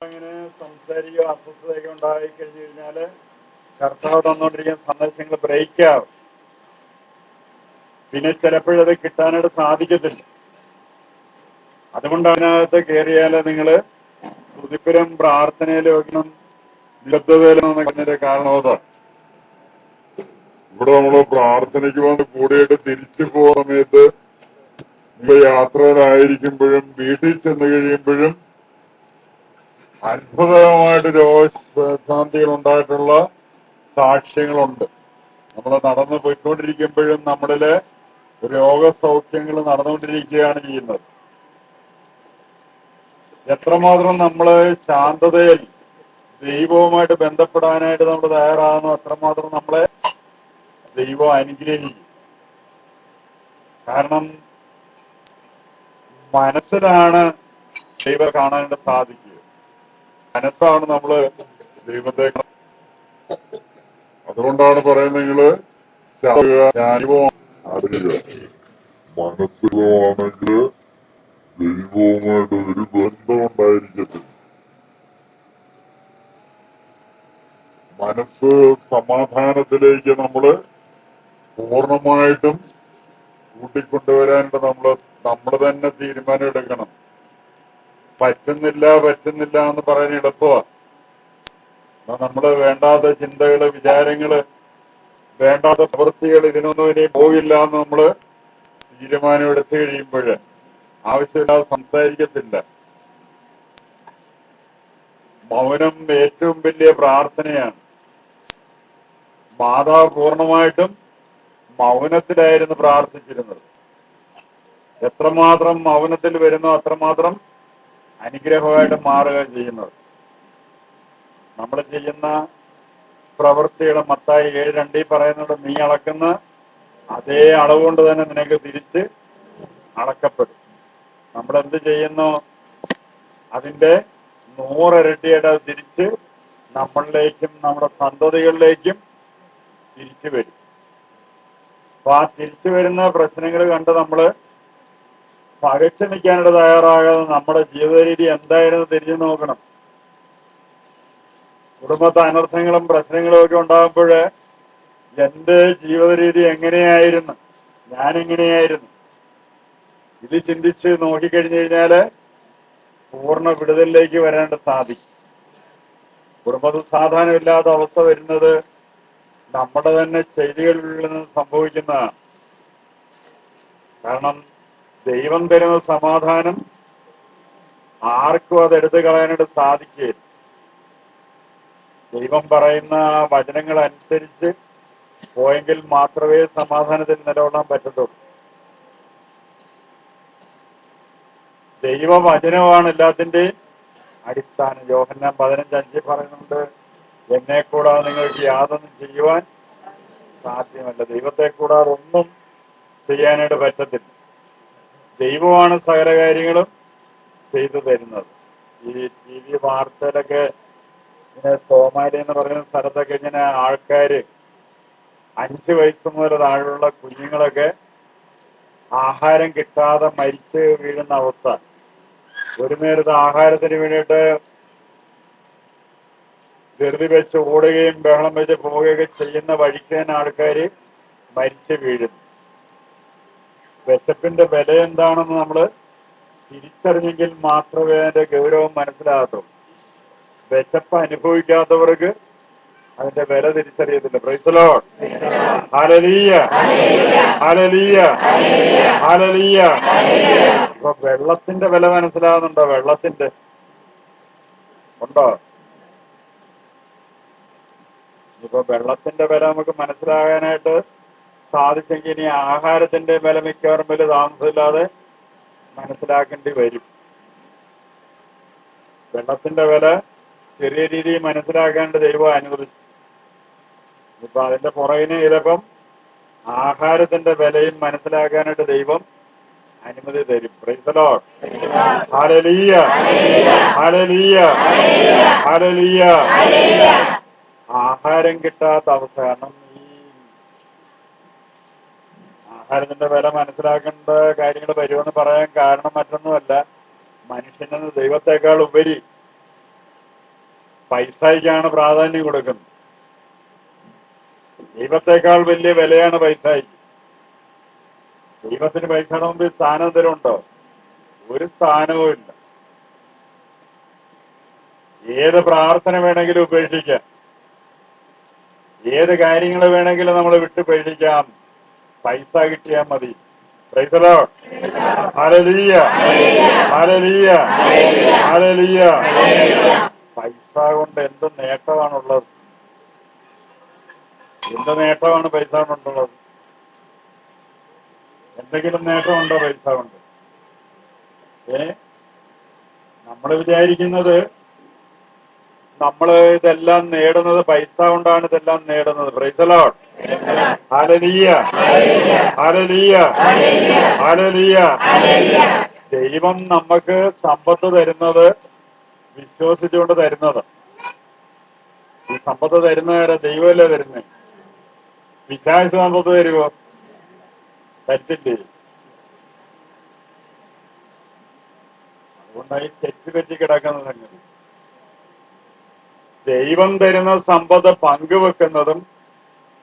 അങ്ങനെ സംസാരിക്കുകയോ അസ്വസ്ഥതയൊക്കെ ഉണ്ടായി കഴിഞ്ഞു കഴിഞ്ഞാല് കർത്താവ് തന്നുകൊണ്ടിരിക്കുന്ന സന്ദേശങ്ങൾ ബ്രേക്ക് ആവും. പിന്നെ ചിലപ്പോഴത് കിട്ടാനായിട്ട് സാധിക്കത്തില്ല. അതുകൊണ്ട് അതിനകത്ത് കയറിയാല് നിങ്ങള് സ്തുതിപ്പിലും പ്രാർത്ഥനയിലും ഒക്കെ നിബദ്ധതയിലും പറഞ്ഞതിന്റെ കാരണം അതാണ്. ഇവിടെ നമ്മള് പ്രാർത്ഥനയ്ക്ക് വേണ്ടി കൂടിയിട്ട് തിരിച്ചു പോകുന്ന സമയത്ത് നിങ്ങൾ യാത്രയിലായിരിക്കുമ്പോഴും വീട്ടിൽ ചെന്ന് കഴിയുമ്പോഴും അത്ഭുതമായിട്ട് രോഗശാന്തികൾ ഉണ്ടായിട്ടുള്ള സാക്ഷ്യങ്ങളുണ്ട്. നമ്മൾ നടന്നു പോയിക്കൊണ്ടിരിക്കുമ്പോഴും നമ്മളില് രോഗസൗഖ്യങ്ങൾ നടന്നുകൊണ്ടിരിക്കുകയാണ് ചെയ്യുന്നത്. എത്രമാത്രം നമ്മള് ശാന്തതയിൽ ദൈവവുമായിട്ട് ബന്ധപ്പെടാനായിട്ട് നമ്മൾ തയ്യാറാകുന്നു, അത്രമാത്രം നമ്മളെ ദൈവം അനുഗ്രഹിക്കും. കാരണം മനസ്സിലാണ് ദൈവം കാണാനായിട്ട് സാധിക്കുക. മനസ്സാണ് നമ്മള് ദൈവത്തെ. അതുകൊണ്ടാണ് പറയുന്നത് നിങ്ങള് മനസ്സിലാണെങ്കിൽ ദൈവവുമായിട്ട് ഒരു ബന്ധമുണ്ടായിരിക്കട്ടെ. മനസ്സ് സമാധാനത്തിലേക്ക് നമ്മള് പൂർണ്ണമായിട്ടും കൂട്ടിക്കൊണ്ടുവരാനായിട്ട് നമ്മൾ തന്നെ തീരുമാനം എടുക്കണം. പറ്റുന്നില്ല എന്ന് പറയാൻ എളുപ്പമാണ്. നമ്മള് വേണ്ടാത്ത ചിന്തകള്, വിചാരങ്ങള്, വേണ്ടാത്ത പ്രവൃത്തികൾ, ഇതിനൊന്നും ഇനി പോകില്ല എന്ന് നമ്മള് തീരുമാനം എടുത്തു കഴിയുമ്പോൾ ആവശ്യമില്ലാതെ സംസാരിക്കത്തില്ല. മൗനം ഏറ്റവും വലിയ പ്രാർത്ഥനയാണ്. മാതാവ് പൂർണ്ണമായിട്ടും മൗനത്തിലായിരുന്നു പ്രാർത്ഥിച്ചിരുന്നത്. എത്രമാത്രം മൗനത്തിൽ വരുന്നോ അത്രമാത്രം അനുഗ്രഹമായിട്ട് മാറുക ചെയ്യുന്നത്. നമ്മൾ ചെയ്യുന്ന പ്രവൃത്തികൾ മത്തായി 7:2 പറയുന്നത്, നീ അളക്കുന്ന അതേ അളവ് കൊണ്ട് തന്നെ നിനക്ക് തിരിച്ച് അളക്കപ്പെടും. നമ്മൾ എന്ത് ചെയ്യുന്നോ അതിന്റെ 100 ഇരട്ടിയായിട്ട് അത് തിരിച്ച് നമ്മളിലേക്കും നമ്മുടെ സന്തതികളിലേക്കും തിരിച്ചു വരും. അപ്പൊ ആ തിരിച്ചു വരുന്ന പ്രശ്നങ്ങൾ കണ്ട് നമ്മള് പകച്ചു നിൽക്കാനായിട്ട് തയ്യാറാകാതെ നമ്മുടെ ജീവിത രീതി എന്തായിരുന്നു തിരിഞ്ഞു നോക്കണം. കുടുംബത്തെ അനർത്ഥങ്ങളും പ്രശ്നങ്ങളും ഒക്കെ ഉണ്ടാകുമ്പോൾ എന്റെ ജീവിത രീതി എങ്ങനെയായിരുന്നു, ഞാനെങ്ങനെയായിരുന്നു, ഇത് ചിന്തിച്ച് നോക്കിക്കഴിഞ്ഞു കഴിഞ്ഞാല് പൂർണ്ണ വിടുതലിലേക്ക് വരാനായിട്ട് സാധിക്കും. കുടുംബത്തിൽ സമാധാനമില്ലാത്ത അവസ്ഥ വരുന്നത് നമ്മുടെ തന്നെ ചെയ്തികളിൽ നിന്ന് സംഭവിക്കുന്നതാണ്. കാരണം ദൈവം തരുന്ന സമാധാനം ആർക്കും അത് എടുത്തു കളയാനായിട്ട് സാധിക്കുകയില്ല. ദൈവം പറയുന്ന വചനങ്ങൾ അനുസരിച്ച് പോയെങ്കിൽ മാത്രമേ സമാധാനത്തിൽ നിലകൊള്ളാൻ പറ്റത്തുള്ളൂ. ദൈവവചനമാണ് എല്ലാത്തിന്റെയും അടിസ്ഥാനം. യോഹന്നാൻ 15:5 പറയുന്നുണ്ട്, എന്നെ കൂടാതെ നിങ്ങൾക്ക് യാതൊന്നും ചെയ്യുവാൻ സാധ്യമല്ല. ദൈവത്തെ കൂടാതെ ഒന്നും ചെയ്യാനായിട്ട് പറ്റത്തില്ല. ദൈവമാണ് സകല കാര്യങ്ങളും ചെയ്തു തരുന്നത്. ഈ TV വാർത്തയിലൊക്കെ ഇങ്ങനെ സോമാലി എന്ന് പറയുന്ന സ്ഥലത്തൊക്കെ ഇങ്ങനെ ആൾക്കാര് 5 വയസ്സ് മുതൽ താഴെയുള്ള കുഞ്ഞുങ്ങളൊക്കെ ആഹാരം കിട്ടാതെ മരിച്ച് വീഴുന്ന അവസ്ഥ. ഒരു നേരത്തെ ആഹാരത്തിന് വേണ്ടിയിട്ട് ധൃതി വെച്ച് ഓടുകയും ബഹളം വെച്ച് പോവുകയൊക്കെ ചെയ്യുന്ന വഴിക്ക് തന്നെ ആൾക്കാര് മരിച്ച് വീഴുന്നു. വിശപ്പിന്റെ വില എന്താണെന്ന് നമ്മള് തിരിച്ചറിഞ്ഞെങ്കിൽ മാത്രമേ അതിന്റെ ഗൗരവം മനസ്സിലാകത്തുള്ളൂ. വിശപ്പ് അനുഭവിക്കാത്തവർക്ക് അതിന്റെ വില തിരിച്ചറിയത്തില്ല. Praise the Lord. Hallelujah, hallelujah, hallelujah. ഇപ്പൊ വെള്ളത്തിന്റെ വില മനസ്സിലാകുന്നുണ്ടോ? വെള്ളത്തിന്റെ ഉണ്ടോ? ഇപ്പൊ വെള്ളത്തിന്റെ വില നമുക്ക് മനസ്സിലാകാനായിട്ട് സാധിച്ചെങ്കിൽ ഇനി ആഹാരത്തിന്റെ വില മിക്കവാറും വലിയ താമസമില്ലാതെ മനസ്സിലാക്കേണ്ടി വരും. വെള്ളത്തിന്റെ വില ചെറിയ രീതിയിൽ മനസ്സിലാക്കാണ്ട് ദൈവം അനുവദിച്ചു. ഇപ്പൊ അതിന്റെ പുറകിന് ചിലപ്പം ആഹാരത്തിന്റെ വിലയും മനസ്സിലാക്കാനായിട്ട് ദൈവം അനുമതി തരും. Price the Lord. Hallelujah, hallelujah, hallelujah. ആഹാരം കിട്ടാത്ത അവസ്ഥ. കാരണം ഈ ആഹാരത്തിന്റെ വില മനസ്സിലാക്കേണ്ട കാര്യങ്ങൾ വരുമെന്ന് പറയാൻ കാരണം മറ്റൊന്നുമല്ല, മനുഷ്യനെന്ന് ദൈവത്തെക്കാൾ ഉപരി പൈസയ്ക്കാണ് പ്രാധാന്യം കൊടുക്കുന്നത്. ദൈവത്തെക്കാൾ വലിയ വിലയാണ് പൈസയ്ക്ക്. ദൈവത്തിന് പൈസയുടെ മുമ്പിൽ സ്ഥാനം എന്തെങ്കിലും ഉണ്ടോ? ഒരു സ്ഥാനവും ഇല്ല. ഏത് പ്രാർത്ഥന വേണമെങ്കിലും ഉപേക്ഷിക്കാം, ഏത് കാര്യങ്ങൾ വേണമെങ്കിലും നമ്മൾ വിട്ടുപേക്ഷിക്കാം, പൈസ കിട്ടിയാൽ മതി. Price the Lord. Hallelujah, hallelujah, hallelujah. പൈസ കൊണ്ട് എന്ത് നേട്ടമാണുള്ളത്? എന്ത് നേട്ടമാണ് പൈസ കൊണ്ടുള്ളത്? എന്തെങ്കിലും നേട്ടമുണ്ടോ പൈസ കൊണ്ട്? നമ്മൾ വിചാരിക്കുന്നത് നമ്മൾ ഇതെല്ലാം നേടുന്നത് പൈസ കൊണ്ടാണ് ഇതെല്ലാം നേടുന്നത്. Price the Lord. Hallelujah, hallelujah, hallelujah. ദൈവം നമുക്ക് സമ്പത്ത് തരുന്നത് വിശ്വസിച്ചുകൊണ്ട് തരുന്നത്. ഈ സമ്പത്ത് തരുന്നവരെ ദൈവമല്ലേ തരുന്നേ? പിശാച് സമ്പത്ത് തരുമോ? തരത്തില്ലേ? അതുകൊണ്ടായി തെറ്റുപറ്റി കിടക്കുന്ന സംഗതി. ദൈവം തരുന്ന സമ്പത്ത് പങ്കുവെക്കുന്നതും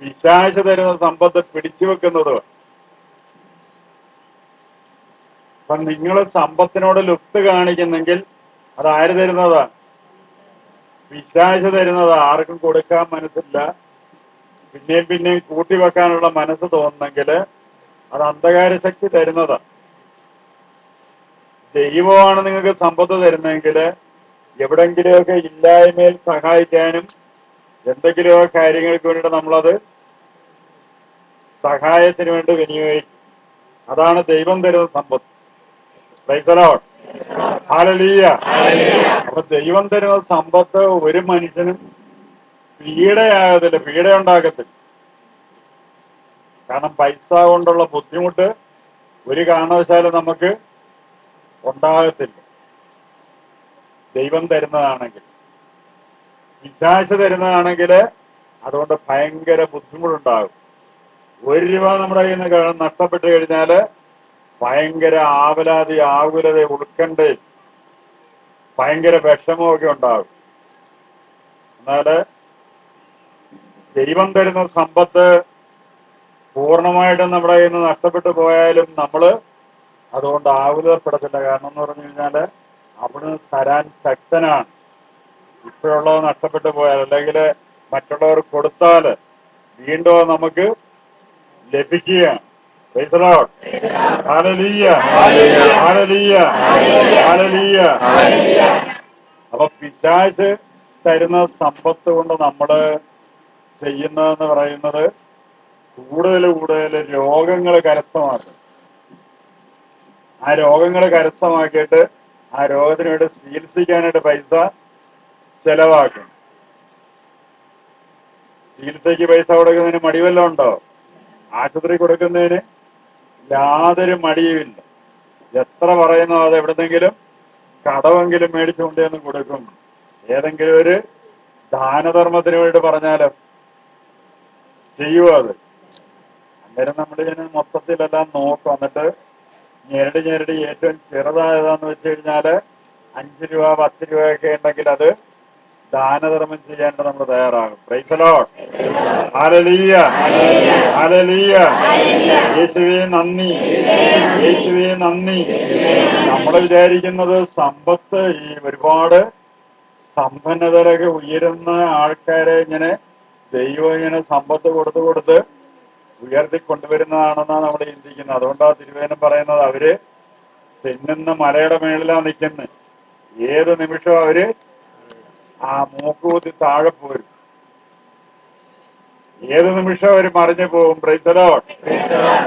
പിശാച് തരുന്ന സമ്പത്ത് പിടിച്ചു വെക്കുന്നതും. അപ്പൊ നിങ്ങൾ സമ്പത്തിനോട് ലുപ്ത് കാണിക്കുന്നെങ്കിൽ അത് ആര് തരുന്നതാ? പിശാച് തരുന്നതാ. ആർക്കും കൊടുക്കാൻ മനസ്സില്ല, പിന്നെയും പിന്നെയും കൂട്ടിവെക്കാനുള്ള മനസ്സ് തോന്നുന്നെങ്കിൽ അത് അന്ധകാര ശക്തി തരുന്നതാ. ദൈവമാണ് നിങ്ങൾക്ക് സമ്പത്ത് തരുന്നെങ്കിൽ എവിടെങ്കിലുമൊക്കെ ഇല്ലായ്മയിൽ സഹായിക്കാനും എന്തെങ്കിലുമൊക്കെ കാര്യങ്ങൾക്ക് വേണ്ടിയിട്ട് നമ്മളത് സഹായത്തിന് വേണ്ടി വിനിയോഗിക്കും. അതാണ് ദൈവം തരുന്ന സമ്പത്ത്. Praise the Lord. ഹല്ലേലൂയ. അപ്പൊ ദൈവം തരുന്ന സമ്പത്ത് ഒരു മനുഷ്യനും പീഡയാകത്തില്ല, പീഡയുണ്ടാകത്തില്ല. കാരണം പൈസ കൊണ്ടുള്ള ബുദ്ധിമുട്ട് ഒരു കാരണവശാലും നമുക്ക് ഉണ്ടാകത്തില്ല. ദൈവം തരുന്നതാണെങ്കിൽ. പിശാച് തരുന്നതാണെങ്കിൽ അതുകൊണ്ട് ഭയങ്കര ബുദ്ധിമുട്ടുണ്ടാകും. ₹1 നമ്മുടെ കയ്യിൽ നിന്ന് നഷ്ടപ്പെട്ടു കഴിഞ്ഞാൽ ഭയങ്കര ആവലാതി, ആകുലത, ഉത്കണ്ഠയും ഭയങ്കര വിഷമമൊക്കെ ഉണ്ടാകും. എന്നാല് ദൈവം തരുന്ന സമ്പത്ത് പൂർണ്ണമായിട്ടും നമ്മുടെ കയ്യിൽ നിന്ന് നഷ്ടപ്പെട്ടു പോയാലും നമ്മൾ അതുകൊണ്ട് ആകുലപ്പെടത്തില്ല. കാരണം എന്ന് പറഞ്ഞു കഴിഞ്ഞാൽ അവിടുന്ന് തരാൻ ശക്തനാണ്. ഇപ്പോഴുള്ളത് നഷ്ടപ്പെട്ടു പോയാൽ അല്ലെങ്കിൽ മറ്റുള്ളവർ കൊടുത്താൽ വീണ്ടും നമുക്ക് ലഭിക്കുകയാണ്. Price the Lord. Hallelujah, hallelujah, hallelujah. അപ്പൊ പിശാച് തരുന്ന സമ്പത്ത് കൊണ്ട് നമ്മള് ചെയ്യുന്നതെന്ന് പറയുന്നത് കൂടുതൽ രോഗങ്ങൾ കരസ്ഥമാക്കും. ആ രോഗങ്ങൾ കരസ്ഥമാക്കിയിട്ട് ആ രോഗത്തിന് വേണ്ടി ചികിത്സിക്കാനായിട്ട് പൈസ ചെലവാക്കും. ചികിത്സയ്ക്ക് പൈസ കൊടുക്കുന്നതിന് മടി വല്ലതും ഉണ്ടോ? ആശുപത്രി കൊടുക്കുന്നതിന് യാതൊരു മടിയുമില്ല. എത്ര പറയുന്നോ അത് എവിടെന്നെങ്കിലും കടമെങ്കിലും മേടിച്ചുകൊണ്ടേന്ന് കൊടുക്കും. ഏതെങ്കിലും ഒരു ദാനധർമ്മത്തിന് വേണ്ടി പറഞ്ഞാലോ ചെയ്യുമോ? അത് അന്നേരം നമ്മളിതിന് മൊത്തത്തിലെല്ലാം നോക്കും. എന്നിട്ട് ഞെരടി ഏറ്റവും ചെറുതായതാന്ന് വെച്ച് കഴിഞ്ഞാൽ ₹5 ₹10 ഒക്കെ ഉണ്ടെങ്കിൽ അത് ദാനധർമ്മം ചെയ്യാനായിട്ട് നമ്മൾ തയ്യാറാകും. Price the Lord. Hallelujah, hallelujah. യേശുവേ നന്ദി, യേശുവേ നന്ദി. നമ്മൾ വിചാരിക്കുന്നത് സമ്പത്ത് ഈ ഒരുപാട് സമ്പന്നതരൊക്കെ ഉയരുന്ന ആൾക്കാരെ ഇങ്ങനെ ദൈവം ഇങ്ങനെ സമ്പത്ത് കൊടുത്ത് ഉയർത്തിക്കൊണ്ടുവരുന്നതാണെന്നാണ് നമ്മൾ ചിന്തിക്കുന്നത്. അതുകൊണ്ടാണ് തിരുവേദനം പറയുന്നത് അവര് തിന്നുന്ന മലയുടെ മേളിലാ നിൽക്കുന്നത്. ഏത് നിമിഷവും അവര് ആ മൂക്കുകുത്തി താഴെ പോരും. ഏത് നിമിഷം അവർ മറിഞ്ഞു പോകും. Price the Lord.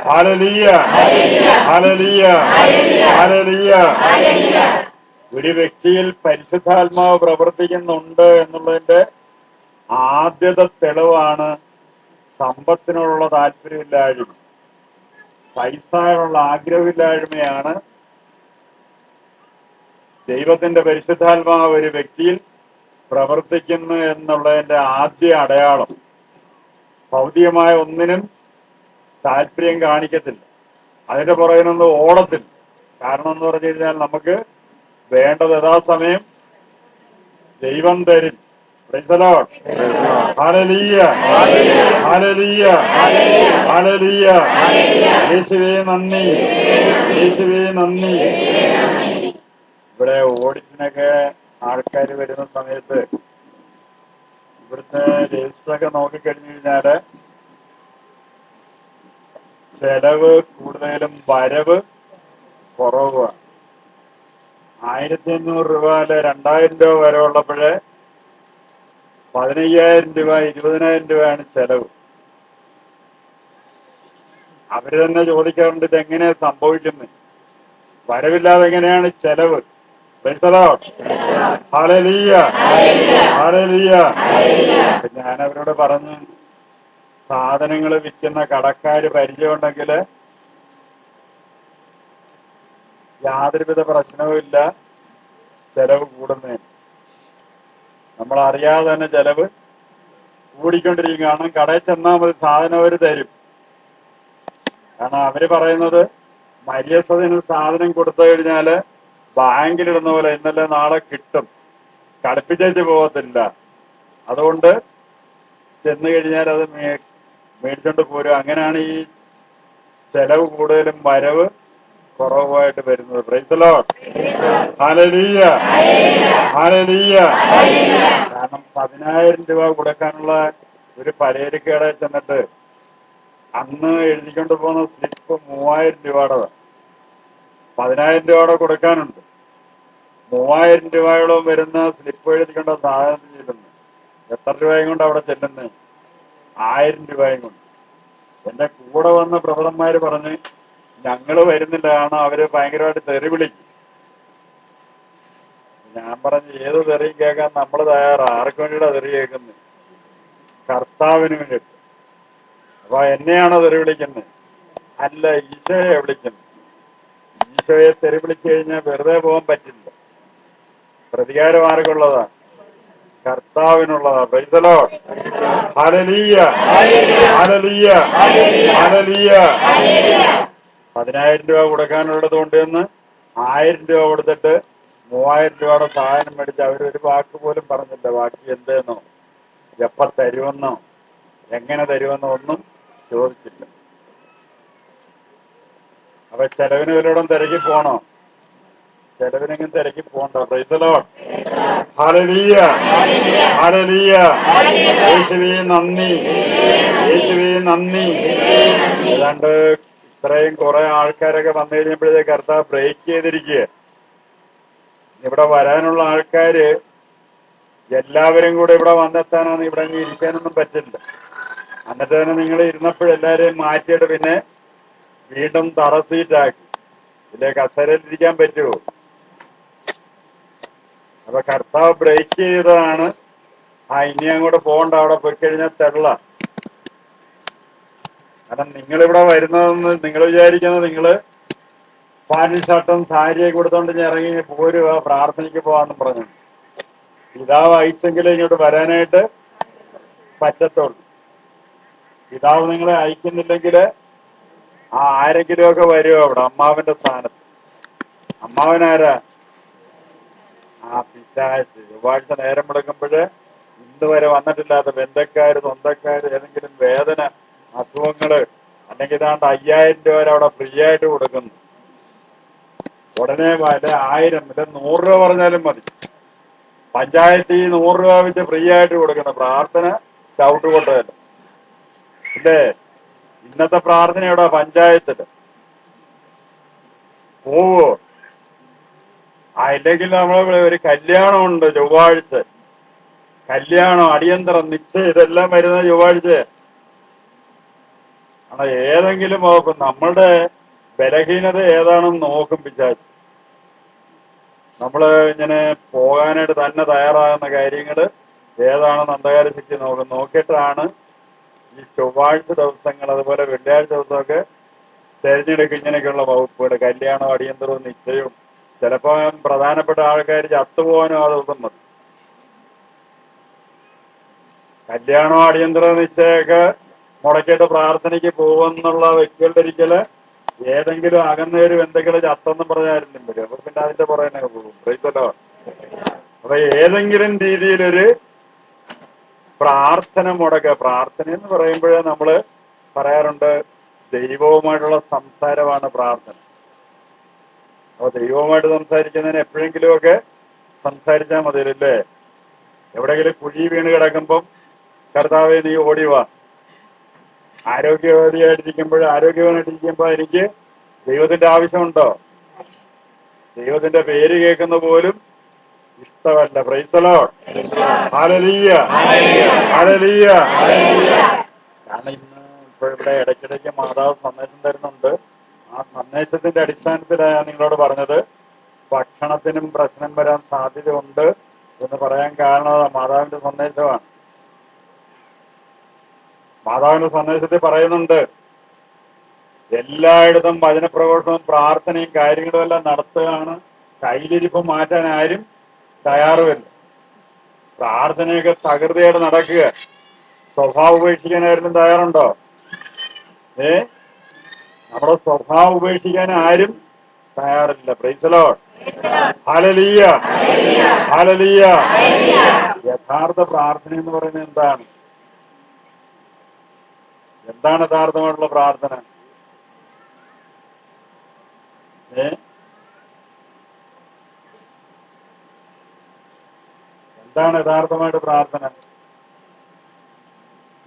Hallelujah, hallelujah, hallelujah. ഒരു വ്യക്തിയിൽ പരിശുദ്ധാത്മാവ് പ്രവർത്തിക്കുന്നുണ്ട് എന്നുള്ളതിന്റെ ആദ്യത്തെ തെളിവാണ് സമ്പത്തിനോടുള്ള താല്പര്യമില്ലായ്മ, പൈസയുള്ള ആഗ്രഹമില്ലായ്മയാണ് ദൈവത്തിന്റെ പരിശുദ്ധാത്മാവ് ഒരു വ്യക്തിയിൽ പ്രവർത്തിക്കുന്നു എന്നുള്ളതിന്റെ ആദ്യ അടയാളം. ഭൗതികമായ ഒന്നിനും താല്പര്യം കാണിക്കത്തില്ല, അതിന്റെ പുറകിനൊന്നും ഓടത്തില്ല. കാരണം എന്ന് പറഞ്ഞു കഴിഞ്ഞാൽ നമുക്ക് വേണ്ടത് യഥാസമയം ദൈവം തരും. Praise the Lord. Hallelujah. Hallelujah. Hallelujah. യേശുവേ നന്ദി, യേശുവേ നന്ദി. ഇവിടെ ഓഡിറ്റിനൊക്കെ ആൾക്കാർ വരുന്ന സമയത്ത് ഇവിടുത്തെ രജിസ്റ്ററൊക്കെ നോക്കിക്കഴിഞ്ഞു കഴിഞ്ഞാല് ചെലവ് കൂടുതലും വരവ് കുറവാണ്. 1500 രൂപ അല്ലെ 2000 രൂപ വരെ ഉള്ളപ്പോഴേ 15,000 രൂപ 20,000 രൂപയാണ് ചെലവ്. അവര് തന്നെ ചോദിക്കാറുണ്ട് ഇതെങ്ങനെയാ സംഭവിക്കുന്നത്, വരവില്ലാതെ എങ്ങനെയാണ് ചെലവ്. Hallelujah, hallelujah. ഞാനവരോട് പറഞ്ഞു, സാധനങ്ങൾ വിൽക്കുന്ന കടക്കാര് പരിചയമുണ്ടെങ്കിൽ യാതൊരുവിധ പ്രശ്നവുമില്ല ചെലവ് കൂടുന്നതിന്. നമ്മൾ അറിയാതെ തന്നെ ചെലവ് കൂടിക്കൊണ്ടിരിക്കും. കാരണം കടയിൽ ചെന്നാൽ മതി, സാധനം അവർ തരും. കാരണം അവര് പറയുന്നത് മര്യസത്തിന് സാധനം കൊടുത്തു കഴിഞ്ഞാല് ബാങ്കിലിടുന്ന പോലെ ഇന്നലെ നാളെ കിട്ടും, കളിപ്പിച്ചേച്ച് പോകത്തില്ല. അതുകൊണ്ട് ചെന്ന് കഴിഞ്ഞാൽ അത് മേടിച്ചോണ്ട് പോരും. അങ്ങനെയാണ് ഈ ചെലവ് കൂടുതലും വരവ് കുറവായിട്ട് വരുന്നത്. Price the Lord. Hallelujah, hallelujah. കാരണം 10,000 രൂപ കൊടുക്കാനുള്ള ഒരു പലചരക്കടയിൽ ചെന്നിട്ട് അന്ന് എഴുതിക്കൊണ്ട് പോകുന്ന സ്ലിപ്പ് 3,000 രൂപയുടെ 10,000 രൂപയുടെ കൊടുക്കാനുണ്ട്. 3,000 രൂപയോളം വരുന്ന സ്ലിപ്പ് എഴുതിക്കൊണ്ട് സാധനം ചെല്ലുന്നു. എത്ര രൂപയും കൊണ്ട് അവിടെ ചെല്ലുന്നത്? 1000 രൂപയും കൊണ്ട്. എന്റെ കൂടെ വന്ന ബ്രദർമാര് പറഞ്ഞ് ഞങ്ങള് വരുന്നില്ല, കാരണം അവര് ഭയങ്കരമായിട്ട് തെറി വിളിക്കും. ഞാൻ പറഞ്ഞു ഏത് തെറിയും കേൾക്കാൻ നമ്മൾ തയ്യാറാ. ആർക്ക് വേണ്ടിയിട്ടാ തെറി കേൾക്കുന്നത്? കർത്താവിന് വേണ്ടിയിട്ട്. അപ്പൊ എന്നെയാണോ തെറി വിളിക്കുന്നത്? അല്ല, ഈശോയെ വിളിക്കുന്നത്. ഈശോയെ തെറി വിളിച്ചു കഴിഞ്ഞാൽ വെറുതെ പോകാൻ പറ്റില്ല. പ്രതികാരം ആർക്കുള്ളതാണ്? കർത്താവിനുള്ളതാ. Praise the Lord. Hallelujah, hallelujah, hallelujah. 10,000 രൂപ കൊടുക്കാനുള്ളത് കൊണ്ട് എന്ന് 1000 രൂപ കൊടുത്തിട്ട് 3,000 രൂപയുടെ സാധനം മേടിച്ച് അവരൊരു വാക്ക് പോലും പറഞ്ഞില്ല. ബാക്കി എന്തെന്നോ എപ്പ തരുമെന്നോ എങ്ങനെ തരുമെന്നോ ഒന്നും ചോദിച്ചില്ല. അപ്പൊ ചെലവിന് വല്ലതും തിരക്കി പോണോ? ചെലവിനെങ്കിലും തിരക്കി പോകണ്ട. Price the Lord. Hallelujah, hallelujah. യേശുവേ നന്ദി, യേശുവേ നന്ദി. ഏതാണ്ട് ഇത്രയും കുറെ ആൾക്കാരൊക്കെ വന്നു കഴിഞ്ഞപ്പോഴത്തേക്ക് കർത്താവ് ബ്രേക്ക് ചെയ്തിരിക്കുക. ഇവിടെ വരാനുള്ള ആൾക്കാര് എല്ലാവരും കൂടെ ഇവിടെ വന്നെത്താനാണ്. ഇവിടെ ഇരിക്കാനൊന്നും പറ്റില്ല. എന്നിട്ട് തന്നെ നിങ്ങൾ ഇരുന്നപ്പോഴെല്ലാരെയും മാറ്റിയിട്ട് പിന്നെ വീണ്ടും തറസീറ്റാക്കി. ഇതിലെ കസേരയിൽ ഇരിക്കാൻ പറ്റുമോ? അപ്പൊ കർത്താവ് ബ്രേക്ക് ചെയ്തതാണ്. ഇനി അങ്ങോട്ട് പോകണ്ട, അവിടെ പോയി കഴിഞ്ഞാൽ തെള്ള. കാരണം നിങ്ങളിവിടെ വരുന്നതെന്ന് നിങ്ങൾ വിചാരിക്കുന്നത് നിങ്ങള് പാന്റും ഷർട്ടും സാരിയൊക്കെ കൊടുത്തോണ്ട് ഇറങ്ങി പോരുക, പ്രാർത്ഥനയ്ക്ക് പോവാന്നും പറഞ്ഞു. പിതാവ് അയച്ചെങ്കിലേ ഇങ്ങോട്ട് വരാനായിട്ട് പറ്റത്തുള്ളൂ. പിതാവ് നിങ്ങളെ അയക്കുന്നില്ലെങ്കിൽ ആരെങ്കിലുമൊക്കെ വരുമോ അവിടെ അമ്മാവന്റെ സ്ഥാനത്ത്? അമ്മാവനാരാ? പിശാച്. ചൊവ്വാഴ്ച നേരം വിളക്കുമ്പോഴ് ഇന്ന് വരെ വന്നിട്ടില്ലാത്ത ബന്ധക്കാര് സ്വന്തക്കാര് ഏതെങ്കിലും വേദന, അസുഖങ്ങള് അല്ലെങ്കിൽ ഇതാണ്ട് 5,000 രൂപ വരെ അവിടെ ഫ്രീ ആയിട്ട് കൊടുക്കുന്നു. ഉടനെ വല്ല 1000 ഇല്ല 100 രൂപ പറഞ്ഞാലും മതി. പഞ്ചായത്തിൽ 100 രൂപ വെച്ച് ഫ്രീ ആയിട്ട് കൊടുക്കുന്ന പ്രാർത്ഥന ചവിട്ട് കൊണ്ടതല്ല ഇല്ലേ? ഇന്നത്തെ പ്രാർത്ഥന എവിടെ? പഞ്ചായത്തില് പോവോ? ഇല്ലെങ്കിൽ നമ്മൾ ഒരു കല്യാണമുണ്ട് ചൊവ്വാഴ്ച, കല്യാണം, അടിയന്തരം, നിശ്ചയം, ഇതെല്ലാം വരുന്ന ചൊവ്വാഴ്ച. ഏതെങ്കിലും നോക്കും. നമ്മളുടെ ബലഹീനത ഏതാണെന്ന് നോക്കും പിശാച്. നമ്മള് ഇങ്ങനെ പോകാനായിട്ട് തന്നെ തയ്യാറാകുന്ന കാര്യങ്ങൾ ഏതാണെന്ന് അന്ധകാര ശക്തി നോക്കും. നോക്കിയിട്ടാണ് ഈ ചൊവ്വാഴ്ച ദിവസങ്ങൾ അതുപോലെ വെള്ളിയാഴ്ച ദിവസമൊക്കെ തെരഞ്ഞെടുക്കും. ഇങ്ങനെയൊക്കെയുള്ള വകുപ്പുകൾ, കല്യാണവും അടിയന്തരവും നിശ്ചയവും. ചിലപ്പോൾ പ്രധാനപ്പെട്ട ആൾക്കാർ ചത്തുപോകാനും ആ ദിവസം മതി. കല്യാണവും അടിയന്തര നിശ്ചയമൊക്കെ മുടക്കിയിട്ട് പ്രാർത്ഥനയ്ക്ക് പോകുമെന്നുള്ള വ്യക്തികളുടെ ഒരിക്കല് ഏതെങ്കിലും അകന്നേരും എന്തെങ്കിലും ചത്തെന്നും പറഞ്ഞാലും വരും. അപ്പൊ പിന്നെ അതിന്റെ പുറകെ പോകും. Price the Lord. അപ്പൊ ഏതെങ്കിലും രീതിയിലൊരു പ്രാർത്ഥന മുടക്കുക. പ്രാർത്ഥന എന്ന് പറയുമ്പോഴേ നമ്മൾ പറയാറുണ്ട് ദൈവവുമായിട്ടുള്ള സംസാരമാണ് പ്രാർത്ഥന. അപ്പോൾ ദൈവവുമായിട്ട് സംസാരിക്കുന്നതിന് എപ്പോഴെങ്കിലുമൊക്കെ സംസാരിച്ചാൽ മതിയല്ലേ. എവിടെയെങ്കിലും കുഴി വീണ് കിടക്കുമ്പം കർത്താവേ നീ ഓടിവാ. ആരോഗ്യവാനായിട്ടിരിക്കുമ്പോൾ എനിക്ക് ദൈവത്തിന്റെ ആവശ്യമുണ്ടോ? ദൈവത്തിന്റെ പേര് കേൾക്കുന്ന പോലും ഇഷ്ടമല്ല. Price the Lord. Hallelujah, hallelujah. കാരണം ഇന്ന് ഇപ്പോഴിവിടെ ഇടയ്ക്കിടയ്ക്ക് മാതാവ് സന്ദേശം തരുന്നുണ്ട്. ആ സന്ദേശത്തിന്റെ അടിസ്ഥാനത്തിലാണ് നിങ്ങളോട് പറഞ്ഞത് ഭക്ഷണത്തിനും പ്രശ്നം വരാൻ സാധ്യതയുണ്ട് എന്ന് പറയാൻ കാരണം മാതാവിന്റെ സന്ദേശമാണ്. മാതാവിന്റെ സന്ദേശത്തിൽ പറയുന്നുണ്ട് എല്ലായിടത്തും വചനപ്രഘോഷവും പ്രാർത്ഥനയും കാര്യങ്ങളും എല്ലാം നടത്തുകയാണ്. കയ്യിലിരിപ്പ് മാറ്റാൻ ആരും തയ്യാറുമില്ല. പ്രാർത്ഥനയൊക്കെ തകൃതിയായിട്ട് നടക്കുക. സ്വഭാവം ഉപേക്ഷിക്കാൻ ആരും തയ്യാറുണ്ടോ? നമ്മുടെ സ്വഭാവം ഉപേക്ഷിക്കാൻ ആരും തയ്യാറില്ല. Praise the Lord. Hallelujah, hallelujah. യഥാർത്ഥ പ്രാർത്ഥന എന്ന് പറയുന്നത് എന്താണ്? എന്താണ് യഥാർത്ഥമായിട്ടുള്ള പ്രാർത്ഥന? എന്താണ് യഥാർത്ഥമായിട്ട് പ്രാർത്ഥന?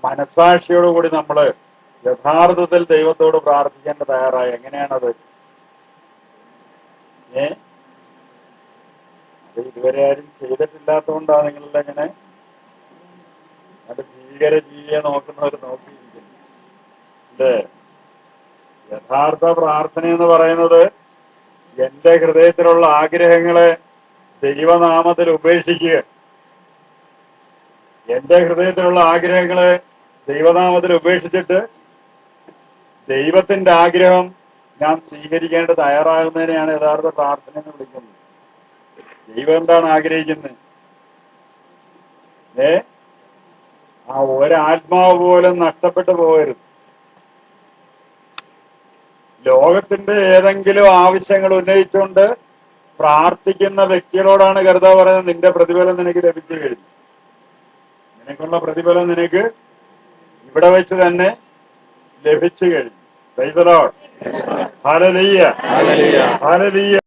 മനസാക്ഷിയോടുകൂടി നമ്മൾ യഥാർത്ഥത്തിൽ ദൈവത്തോട് പ്രാർത്ഥിക്കാൻ തയ്യാറായി. എങ്ങനെയാണത്? അത് ഇതുവരെ ആരും ചെയ്തിട്ടില്ലാത്തതുകൊണ്ടാണ് നിങ്ങളെല്ലാം ഇങ്ങനെ അത് ജീവിയെ നോക്കുന്നവർ നോക്കിയിരിക്കുന്നു അല്ലേ? യഥാർത്ഥ പ്രാർത്ഥന എന്ന് പറയുന്നത് എന്റെ ഹൃദയത്തിലുള്ള ആഗ്രഹങ്ങളെ ദൈവനാമത്തിൽ ഉപേക്ഷിക്കുക. എന്റെ ഹൃദയത്തിലുള്ള ആഗ്രഹങ്ങളെ ദൈവനാമത്തിൽ ഉപേക്ഷിച്ചിട്ട് ദൈവത്തിന്റെ ആഗ്രഹം ഞാൻ സ്വീകരിക്കേണ്ട തയ്യാറാകുന്നതിനെയാണ് യഥാർത്ഥ പ്രാർത്ഥന എന്ന് വിളിക്കുന്നത്. ദൈവം എന്താണ് ആഗ്രഹിക്കുന്നത്? ആ ഒരാത്മാവ് പോലും നഷ്ടപ്പെട്ടു പോകരുത്. ലോകത്തിന്റെ ഏതെങ്കിലും ആവശ്യങ്ങൾ ഉന്നയിച്ചുകൊണ്ട് പ്രാർത്ഥിക്കുന്ന വ്യക്തികളോടാണ് കർത്താവ് പറയുന്നത് നിന്റെ പ്രതിഫലം നിനക്ക് ലഭിച്ചു കഴിഞ്ഞു. നിനക്കുള്ള പ്രതിഫലം നിനക്ക് ഇവിടെ വെച്ച് തന്നെ ലഭിച്ചു കഴിഞ്ഞു. Price the Lord. Hallelujah, hallelujah.